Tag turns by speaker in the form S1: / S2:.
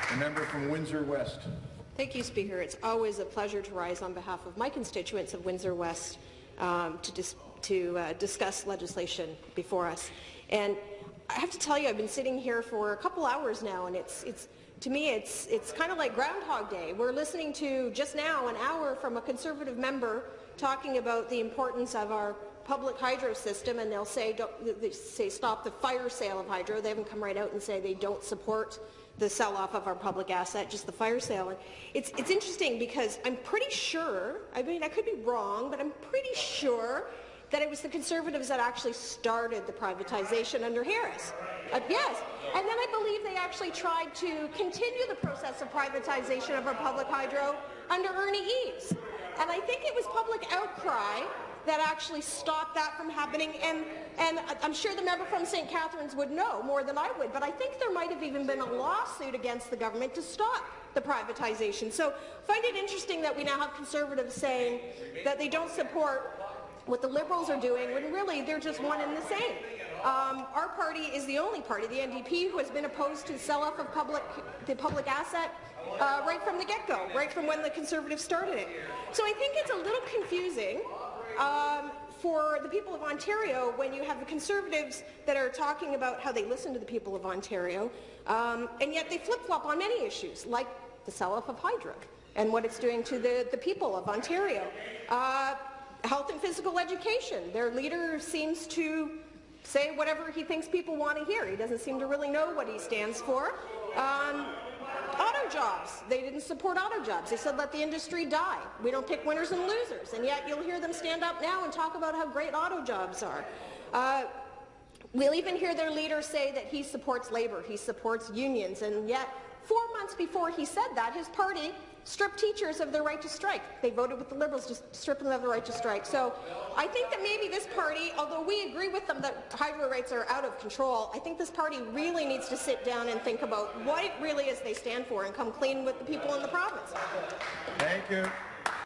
S1: The member from Windsor West.
S2: Thank you, Speaker. It's always a pleasure to rise on behalf of my constituents of Windsor West to discuss legislation before us. And I have to tell you, I've been sitting here for a couple hours now, and to me, it's kind of like Groundhog Day. We're listening to, just now, an hour from a Conservative member talking about the importance of our public hydro system, and they'll say, stop the fire sale of hydro. They haven't come right out and say they don't support the sell-off of our public asset, just the fire sale. And it's interesting because I'm pretty sure, I mean, I could be wrong, but I'm pretty sure that it was the Conservatives that actually started the privatization under Harris. Yes, and then I believe they actually tried to continue the process of privatization of our public hydro under Ernie Eves. And I think it was public outcry that actually stopped that from happening, and I'm sure the member from St. Catharines would know more than I would, but I think there might have even been a lawsuit against the government to stop the privatization. So I find it interesting that we now have Conservatives saying that they don't support what the Liberals are doing, when really they're just one and the same. Our party is the only party, the NDP, who has been opposed to the sell-off of the public asset right from the get-go, right from when the Conservatives started it. So I think it's a little confusing for the people of Ontario when you have the Conservatives that are talking about how they listen to the people of Ontario, and yet they flip-flop on many issues, like the sell-off of hydro and what it's doing to the people of Ontario. Health and physical education. Their leader seems to say whatever he thinks people want to hear. He doesn't seem to really know what he stands for. Auto jobs. They didn't support auto jobs. They said let the industry die. We don't pick winners and losers. And yet you'll hear them stand up now and talk about how great auto jobs are. We'll even hear their leader say that he supports labour, he supports unions, and yet 4 months before he said that, his party stripped teachers of their right to strike. They voted with the Liberals to strip them of the right to strike. So I think that maybe this party, although we agree with them that hydro rates are out of control, I think this party really needs to sit down and think about what it really is they stand for and come clean with the people in the province.
S1: Thank you.